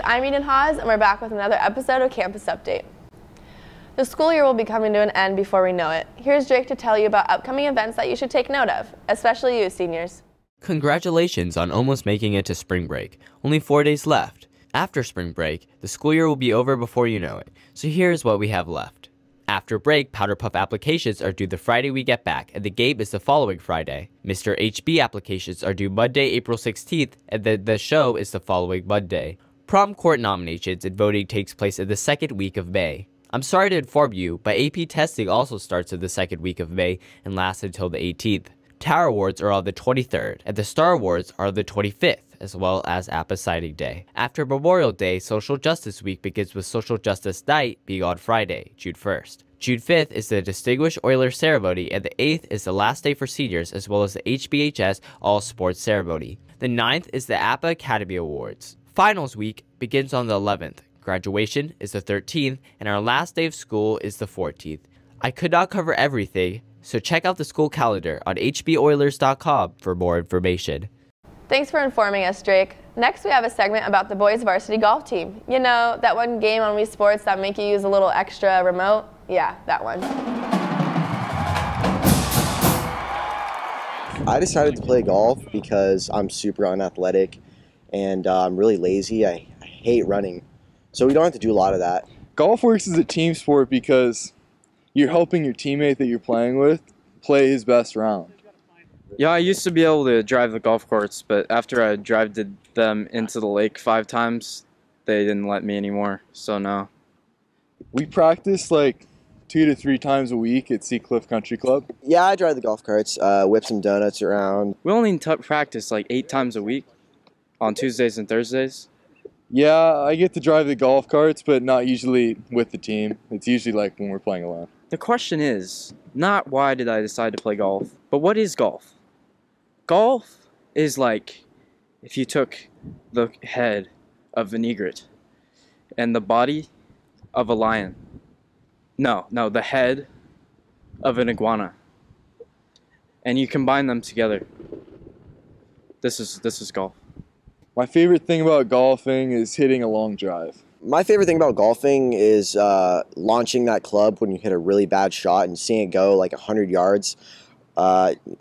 I'm Eden Haas, and we're back with another episode of Campus Update. The school year will be coming to an end before we know it. Here's Drake to tell you about upcoming events that you should take note of, especially you seniors. Congratulations on almost making it to spring break. Only 4 days left. After spring break, the school year will be over before you know it. So here's what we have left. After break, Powder Puff applications are due the Friday we get back, and the game is the following Friday. Mr. HB applications are due Monday, April 16th, and then the show is the following Monday. Prom court nominations and voting takes place in the second week of May. I'm sorry to inform you, but AP testing also starts in the second week of May and lasts until the 18th. Tower Awards are on the 23rd, and the Star Awards are the 25th, as well as APA Signing Day. After Memorial Day, Social Justice Week begins with Social Justice Night being on Friday, June 1st. June 5th is the Distinguished Oilers Ceremony, and the 8th is the last day for seniors, as well as the HBHS All Sports Ceremony. The 9th is the APA Academy Awards. Finals Week begins on the 11th. Graduation is the 13th, and our last day of school is the 14th. I could not cover everything, so check out the school calendar on hboilers.com for more information. Thanks for informing us, Drake. Next, we have a segment about the boys varsity golf team. You know, that one game on Wii Sports that make you use a little extra remote? Yeah, that one. I decided to play golf because I'm super unathletic and I'm really lazy. I hate running. So we don't have to do a lot of that. Golf works as a team sport because you're helping your teammate that you're playing with play his best round. Yeah, I used to be able to drive the golf course, but after I drove them into the lake 5 times, they didn't let me anymore, so no. We practice like 2 to 3 times a week at Sea Cliff Country Club. Yeah, I drive the golf carts, whip some donuts around. We only practice like 8 times a week on Tuesdays and Thursdays. Yeah, I get to drive the golf carts, but not usually with the team. It's usually like when we're playing alone. The question is, not why did I decide to play golf, but what is golf? Golf is like if you took the head of an egret and the body of a lion. No, the head of an iguana. And you combine them together. This is golf. My favorite thing about golfing is hitting a long drive. My favorite thing about golfing is launching that club when you hit a really bad shot and seeing it go like 100 yards.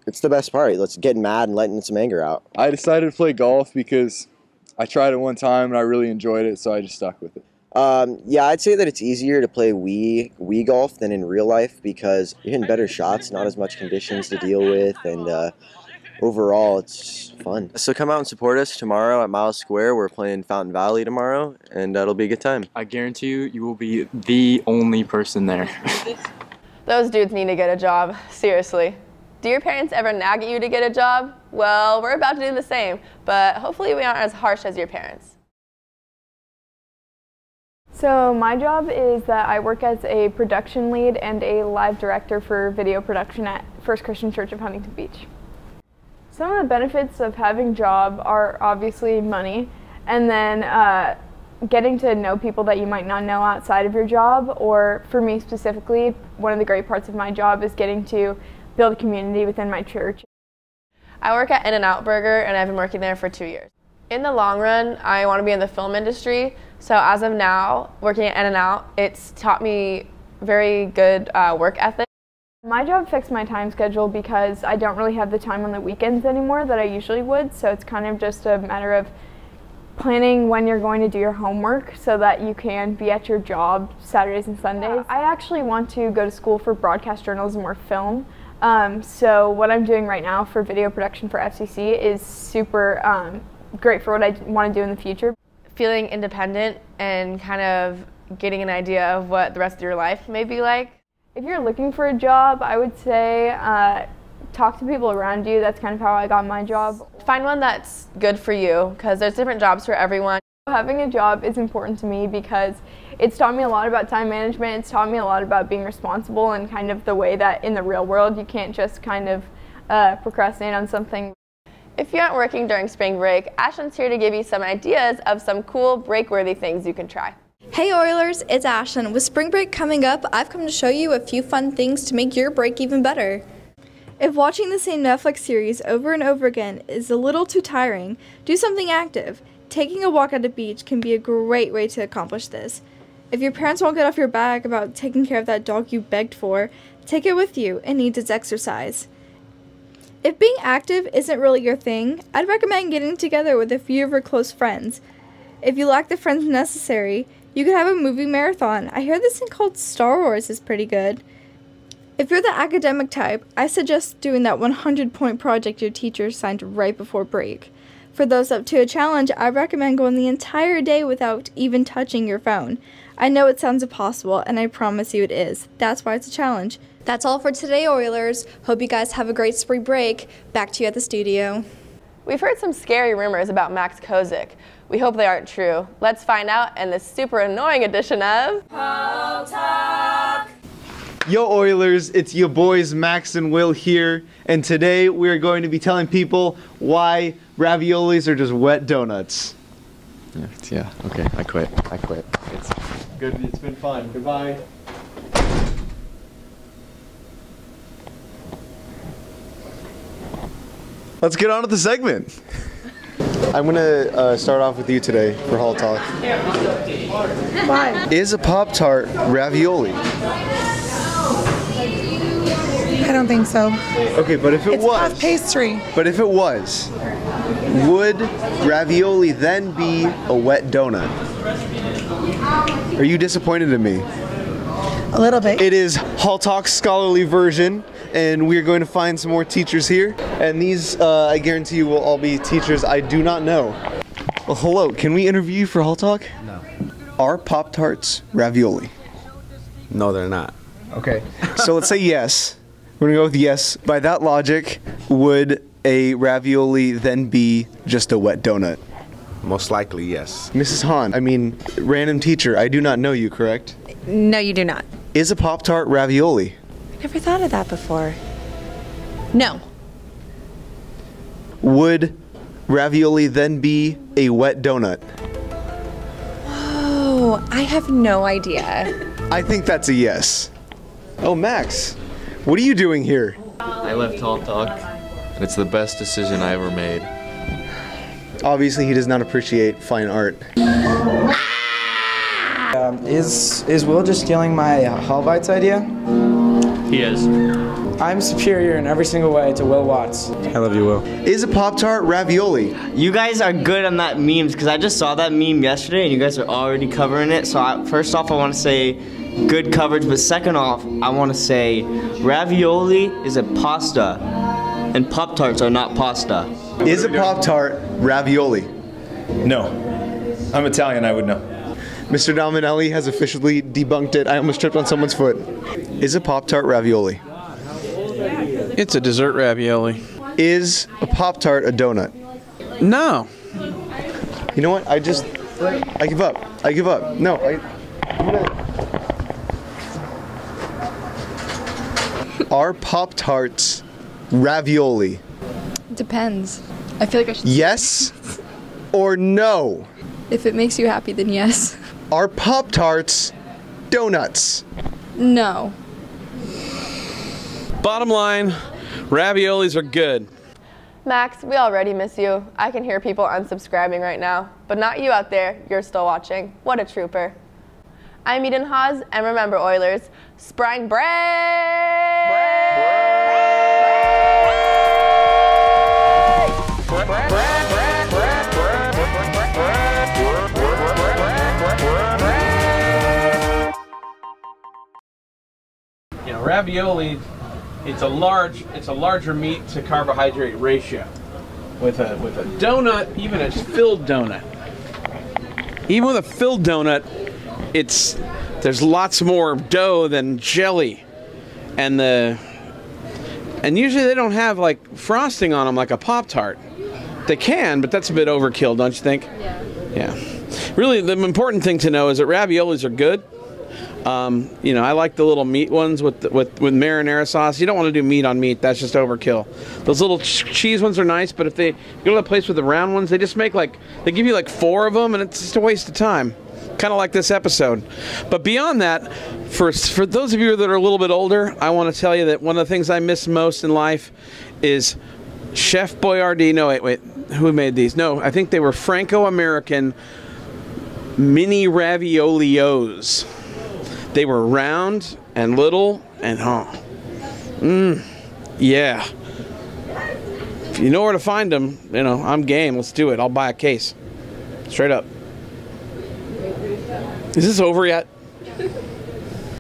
It's the best part. Let's get mad and letting some anger out. I decided to play golf because I tried it one time and I really enjoyed it, so I just stuck with it. Yeah, I'd say that it's easier to play Wii golf than in real life because you're hitting better shots, not as much conditions to deal with, and overall it's fun. So come out and support us tomorrow at Miles Square. We're playing Fountain Valley tomorrow, and it'll be a good time. I guarantee you will be the only person there. Those dudes need to get a job, seriously. Do your parents ever nag at you to get a job? Well, we're about to do the same, but hopefully we aren't as harsh as your parents. So my job is that I work as a production lead and a live director for video production at First Christian Church of Huntington Beach. Some of the benefits of having a job are obviously money, and then getting to know people that you might not know outside of your job, or for me specifically, one of the great parts of my job is getting to build a community within my church. I work at In-N-Out Burger, and I've been working there for 2 years. In the long run, I want to be in the film industry, so as of now, working at In-N-Out, it's taught me very good work ethic. My job fixed my time schedule because I don't really have the time on the weekends anymore that I usually would, so it's kind of just a matter of planning when you're going to do your homework so that you can be at your job Saturdays and Sundays. I actually want to go to school for broadcast journalism or film. So what I'm doing right now for video production for FCC is super great for what I want to do in the future. Feeling independent and kind of getting an idea of what the rest of your life may be like. If you're looking for a job, I would say talk to people around you. That's kind of how I got my job. Find one that's good for you, because there's different jobs for everyone. Having a job is important to me because it's taught me a lot about time management. It's taught me a lot about being responsible and kind of the way that in the real world you can't just kind of procrastinate on something. If you aren't working during spring break, Ashlyn's here to give you some ideas of some cool break-worthy things you can try. Hey Oilers, it's Ashlyn. With spring break coming up, I've come to show you a few fun things to make your break even better. If watching the same Netflix series over and over again is a little too tiring, do something active. taking a walk at the beach can be a great way to accomplish this. If your parents won't get off your back about taking care of that dog you begged for, take it with you. It needs its exercise. If being active isn't really your thing, I'd recommend getting together with a few of your close friends. If you lack the friends necessary, you could have a movie marathon. I hear this thing called Star Wars is pretty good. If you're the academic type, I suggest doing that 100-point project your teacher assigned right before break. For those up to a challenge, I recommend going the entire day without even touching your phone. I know it sounds impossible, and I promise you it is. That's why it's a challenge. That's all for today, Oilers. Hope you guys have a great spring break. Back to you at the studio. We've heard some scary rumors about Max Kozik. We hope they aren't true. Let's find out in this super annoying edition of Ho Talk. Yo Oilers, it's your boys Max and Will here, and today we're going to be telling people why raviolis are just wet donuts. Yeah, okay, I quit. It's good, it's been fun. Goodbye. Let's get on with the segment. I'm gonna start off with you today for Hall Talk. Why? Is a Pop-Tart ravioli? I don't think so. Okay, but if it It's was, puff pastry. but if it was, would ravioli then be a wet donut? Are you disappointed in me? A little bit. It is Hall Talk's scholarly version, and we're going to find some more teachers here. And these, I guarantee you, will all be teachers I do not know. Well, hello, can we interview you for Hall Talk? No. Are Pop-Tarts ravioli? No, they're not. Okay. So let's say yes. We're gonna go with yes. By that logic, would a ravioli then be just a wet donut? Most likely, yes. Mrs. Hahn, I mean, random teacher, I do not know you, correct? No, you do not. Is a Pop-Tart ravioli? Never thought of that before. No. Would ravioli then be a wet donut? Oh, I have no idea. I think that's a yes. Oh, Max, what are you doing here? I left Hall Talk, and it's the best decision I ever made. Obviously, he does not appreciate fine art. Is Will just stealing my Hall Bites idea? He is. I'm superior in every single way to Will Watts. I love you, Will. Is a Pop-Tart ravioli? You guys are good on that memes because I just saw that meme yesterday and you guys are already covering it. So first off, I want to say good coverage, but second off, I want to say ravioli is a pasta and Pop-Tarts are not pasta. Is a Pop-Tart ravioli? No. I'm Italian, I would know. Mr. Dominelli has officially debunked it. I almost tripped on someone's foot. Is a Pop-Tart ravioli? It's a dessert ravioli. Is a Pop-Tart a donut? No. You know what? I give up. I give up. No, Are Pop-Tarts ravioli? Depends. I feel like I should. Yes or no? If it makes you happy, then yes. Are Pop-Tarts donuts? No. Bottom line, raviolis are good. Max, we already miss you. I can hear people unsubscribing right now, but not you out there. You're still watching. What a trooper. I'm Eden Haas, and remember, Oilers, spring break! You know, ravioli, it's a larger meat to carbohydrate ratio. With a donut, even a filled donut. Even with a filled donut, there's lots more dough than jelly, and usually they don't have like frosting on them like a Pop-Tart. They can, but that's a bit overkill, don't you think? Yeah. Really, the important thing to know is that raviolis are good. You know, I like the little meat ones with marinara sauce. You don't want to do meat on meat. That's just overkill. Those little cheese ones are nice, but if you go to a place with the round ones, they just make they give you like 4 of them, and it's just a waste of time. Kind of like this episode. But beyond that, for those of you that are a little bit older, I want to tell you that one of the things I miss most in life is Chef Boyardee. No, wait. who made these? No, I think they were Franco-American mini raviolios. They were round and little and yeah. If you know where to find them, you know, I'm game. Let's do it. I'll buy a case. Straight up. Is this over yet?